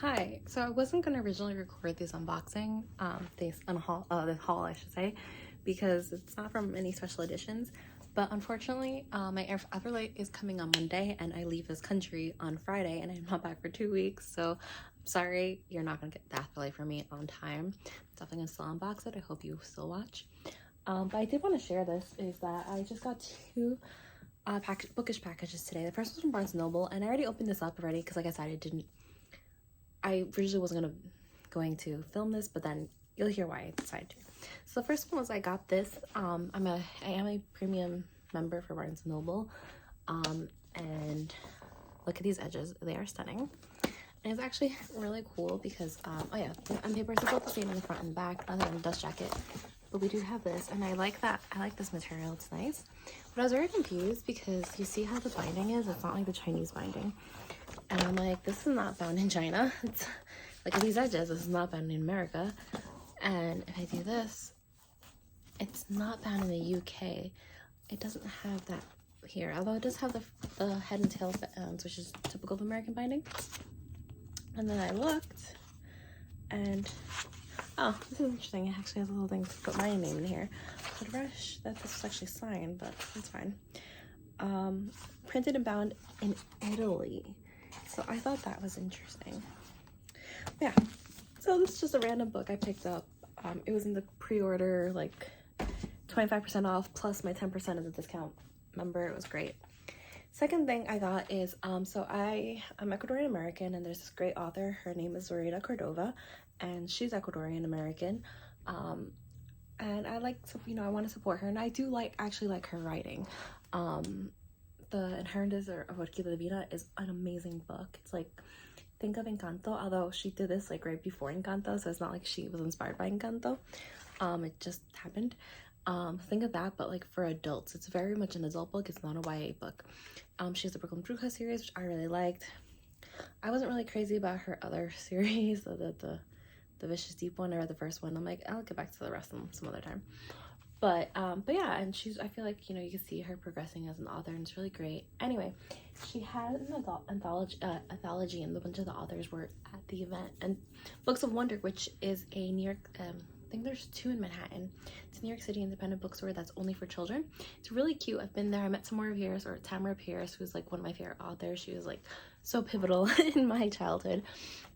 Hi. So I wasn't gonna originally record this unboxing, this haul, I should say, because it's not from any special editions. But unfortunately, my other light is coming on Monday, and I leave this country on Friday, and I'm not back for 2 weeks. So I'm sorry, you're not gonna get the Afterlight from me on time. Definitely gonna still unbox it. I hope you still watch. But I did want to share this. Is that I just got two bookish packages today. The first was from Barnes & Noble, and I already opened this up already because, like I said, I originally wasn't going to film this, but then you'll hear why I decided to. So the first one was I got this. I am a premium member for Barnes & Noble, and look at these edges. They are stunning. And it's actually really cool because, oh yeah, on paper it's both the same in the front and back, other than the dust jacket. But we do have this, and I like that. I like this material. It's nice. But I was very confused because you see how the binding is? It's not like the Chinese binding. And I'm like, this is not found in China. It's like at these edges, this is not found in America. And if I do this, it's not found in the UK. It doesn't have that here, although it does have the head and tail ends, which is typical of American binding. And then I looked, and oh, this is interesting. It actually has a little thing to put my name in here. The rush that this was actually signed, but it's fine. Printed and bound in Italy. So I thought that was interesting. Yeah, so this is just a random book I picked up. It was in the pre-order, like 25% off plus my 10% of the discount. Remember, it was great. Second thing I got is, so I'm Ecuadorian American, and there's this great author. Her name is Zoraida Cordova, and she's Ecuadorian American. And I like, I want to support her, and I do actually like her writing. The Inheritance of Orquídea Divina is an amazing book. It's like, think of Encanto, although she did this like right before Encanto, so it's not like she was inspired by Encanto. It just happened. Think of that, but like for adults. It's very much an adult book. It's not a YA book. She has the Brooklyn Bruja series, which I really liked. I wasn't really crazy about her other series, the Vicious Deep one. I read the first one. I'm like, I'll get back to the rest of them some other time. But yeah, and I feel like, you can see her progressing as an author, and it's really great. Anyway, she had an anthology, and a bunch of the authors were at the event. And Books of Wonder, which is a New York, I think there's two in Manhattan. It's a New York City independent bookstore that's only for children. It's really cute. I've been there. I met Tamora Pierce, or Tamara Pierce, who's like one of my favorite authors. She was like so pivotal in my childhood.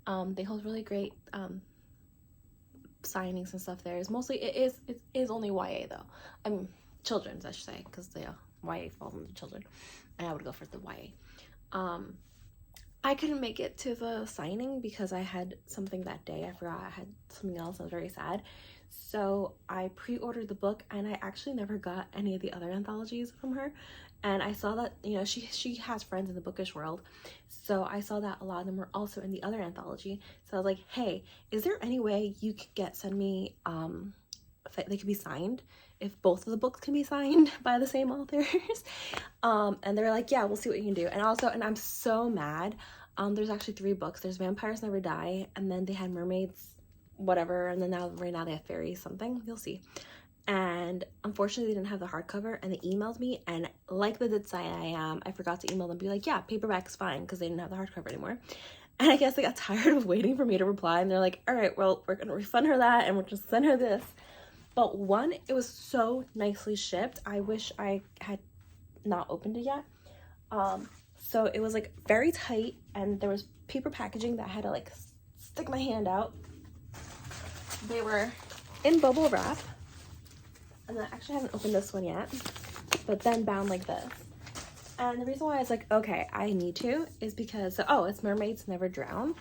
They hold really great signings and stuff there. It is only YA though. I mean children's, I should say, because YA falls into children, and I would go for the YA. I couldn't make it to the signing because I had something that day. I forgot I had something else. I was very sad. So I pre-ordered the book, and I actually never got any of the other anthologies from her. And I saw that, she has friends in the bookish world. So I saw that a lot of them were also in the other anthology. So I was like, hey, is there any way you could send me, if they could be signed, if both of the books can be signed by the same authors? And they're like, yeah, we'll see what you can do. And I'm so mad. There's actually 3 books. There's Vampires Never Die, and then they had Mermaids, whatever, and then right now they have Fairies something. You'll see. And unfortunately, they didn't have the hardcover, and they emailed me, and like the good side I am, I forgot to email them and be like, yeah, paperback's fine, because they didn't have the hardcover anymore. And I guess they got tired of waiting for me to reply, and they're like, all right, well, we're gonna refund her that, and we'll just send her this. But one, it was so nicely shipped. I wish I had not opened it yet. So it was like very tight, and there was paper packaging that I had to like stick my hand out. They were in bubble wrap, and I actually haven't opened this one yet, but then bound like this. And the reason why I was like, okay, I need to, is because, it's Mermaids Never Drown,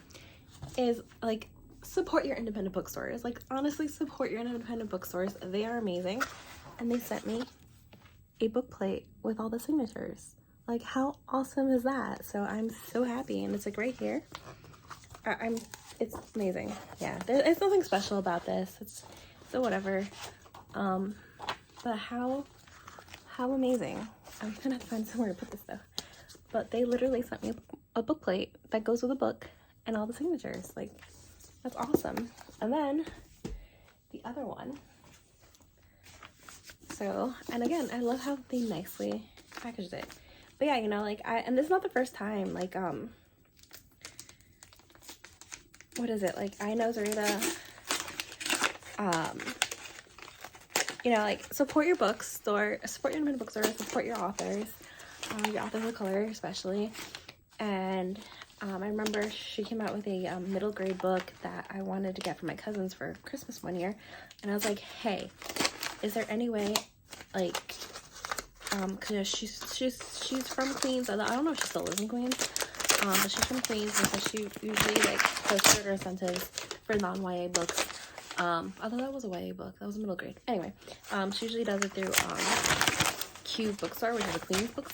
is like, support your independent bookstores. Like, honestly, support your independent bookstores. They are amazing. And they sent me a book plate with all the signatures. Like, how awesome is that? So I'm so happy, and it's like right here. It's amazing. Yeah, there's nothing special about this. It's so whatever. But how amazing. I'm gonna have to find somewhere to put this though. But they literally sent me a book plate that goes with a book and all the signatures. Like, that's awesome. And then the other one. So, and again, I love how they nicely packaged it. But yeah, and this is not the first time, what is it? Like, I know Zarita, you know, like, support your bookstore, support your independent bookstore, support your authors of color especially. And I remember she came out with a middle grade book that I wanted to get for my cousins for Christmas one year, and I was like, hey, is there any way, like, because she's from Queens. I don't know if she still lives in Queens, but she's from Queens, and so she usually like does sugar incentives for non-YA books. Although that was a YA book, that was a middle grade. Anyway, she usually does it through Q Bookstore, which is a Queens book.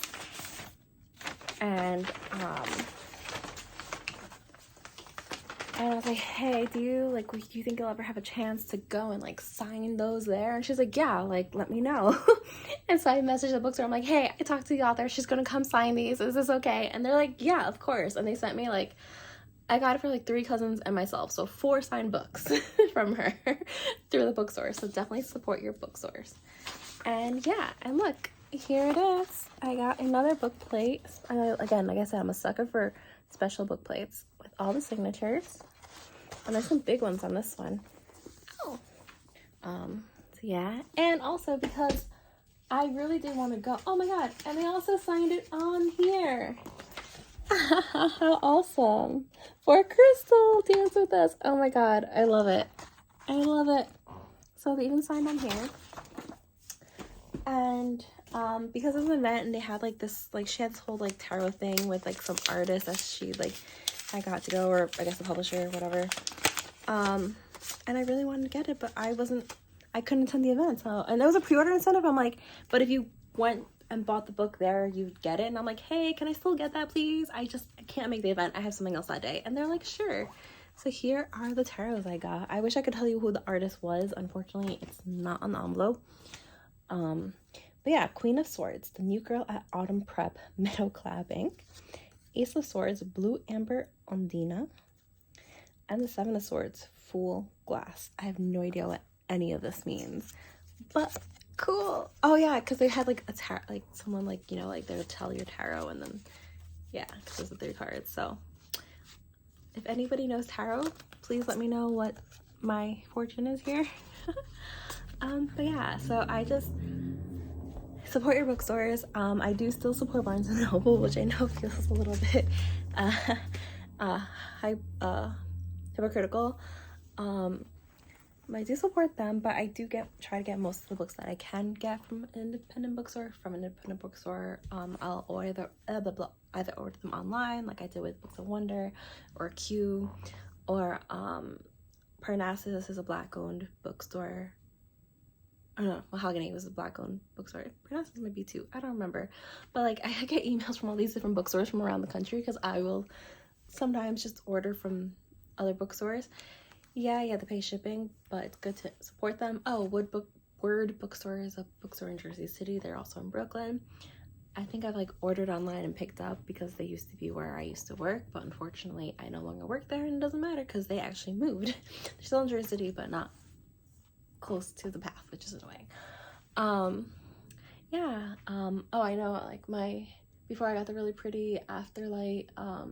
And I was like, hey, do you think you'll ever have a chance to go and like sign those there? And she's like, yeah, like, let me know. And so I messaged the bookstore. I'm like, hey, I talked to the author. She's gonna come sign these. Is this okay? And they're like, yeah, of course. And they sent me like, I got it for like 3 cousins and myself. So 4 signed books from her through the bookstore. So definitely support your bookstores. And yeah, and look, here it is. I got another book plate. Again, like I said, I'm a sucker for special book plates with all the signatures. And there's some big ones on this one. Oh. So yeah. And also because I really did want to go. Oh my god. And they also signed it on here. How awesome. For Crystal, dance with us. Oh my god. I love it. I love it. So they even signed on here. And because of the event, and they had like this, like she had this whole like tarot thing with like some artist that she like I got to go, or I guess the publisher or whatever. And I really wanted to get it, but I couldn't attend the event. So, and there was a pre-order incentive. I'm like, but if you went and bought the book there, you'd get it. And I'm like, hey, can I still get that, please? I can't make the event. I have something else that day. And they're like, sure. So here are the tarots I got. I wish I could tell you who the artist was. Unfortunately, it's not on the envelope. But yeah, Queen of Swords, The New Girl at Autumn Prep, Meadow Clab Ink. Ace of Swords, Blue Amber Ondina. And the Seven of Swords, Fool Glass. I have no idea what any of this means, but cool. Oh yeah, because they had like a tarot, like someone like, you know, like they would tell your tarot, and then yeah, because those are 3 cards. So if anybody knows tarot, please let me know what my fortune is here. But yeah, so I just support your bookstores. I do still support Barnes and Noble, which I know feels a little bit hypocritical. I do support them, but I do try to get most of the books that I can get from an independent bookstore. I'll either order them online, like I did with Books of Wonder, or Q, or Parnassus is a Black-owned bookstore. I don't know, Mahogany was a Black-owned bookstore. Parnassus might be too. I don't remember. But like, I get emails from all these different bookstores from around the country, because I will sometimes just order from other bookstores. Yeah, you have to pay shipping, but it's good to support them. Oh, Word Bookstore is a bookstore in Jersey City. They're also in Brooklyn. I think I've like ordered online and picked up, because they used to be where I used to work, but unfortunately I no longer work there, and it doesn't matter because they actually moved. They're still in Jersey City, but not close to the path, which is annoying. Oh, I know, like before I got the really pretty Afterlight, I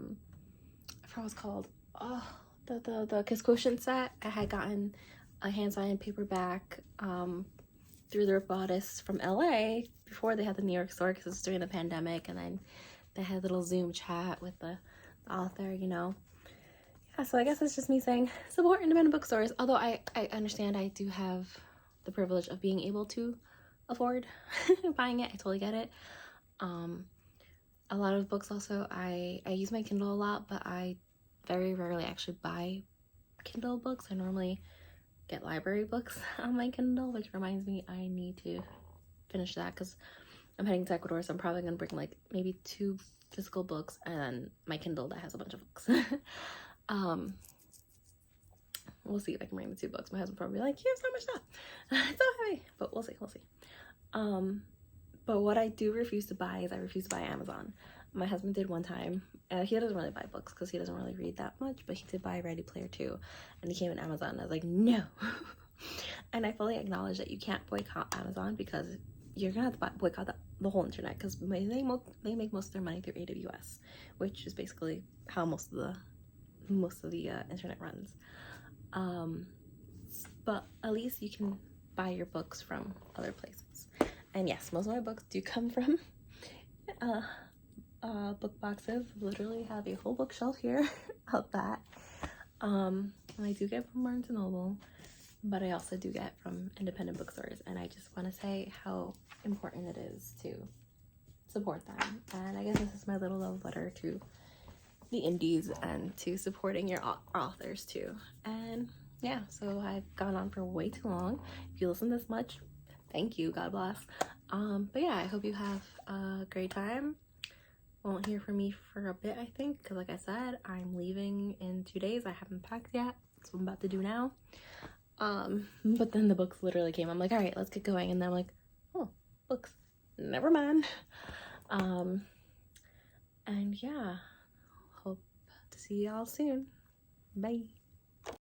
forgot what it's called. Oh, the Kiss Quotient set. I had gotten a hand-signed paperback through the Bodice from LA before they had the New York store, because it was during the pandemic, and then they had a little Zoom chat with the author, you know. Yeah, so I guess it's just me saying support independent bookstores, although I understand I do have the privilege of being able to afford buying it. I totally get it. A lot of books also, I use my Kindle a lot, but I very rarely actually buy Kindle books. I normally get library books on my Kindle, which reminds me I need to finish that, because I'm heading to Ecuador, so I'm probably gonna bring like maybe 2 physical books and then my Kindle that has a bunch of books. We'll see if I can bring the 2 books. My husband probably be like, here's so much stuff. It's so heavy, but we'll see. But what I do refuse to buy is I refuse to buy Amazon. My husband did one time. He doesn't really buy books because he doesn't really read that much, but he did buy Ready Player 2, and he came in Amazon. I was like, no. And I fully acknowledge that you can't boycott Amazon, because you're gonna have to boycott the whole internet, because they make most of their money through AWS, which is basically how most of the most of the internet runs. But at least you can buy your books from other places. And yes, most of my books do come from book boxes. Literally have a whole bookshelf here of that. And I do get from Barnes and Noble, but I also do get from independent bookstores. And I just want to say how important it is to support them. And I guess this is my little love letter to the indies and to supporting your authors too. And yeah, so I've gone on for way too long. If you listen this much, thank you, God bless. But yeah, I hope you have a great time. Won't hear from me for a bit, I think, because like I said, I'm leaving in 2 days. I haven't packed yet. That's what I'm about to do now. But then the books literally came. I'm like, all right, let's get going. And then I'm like, oh, books, never mind. And yeah, hope to see y'all soon. Bye.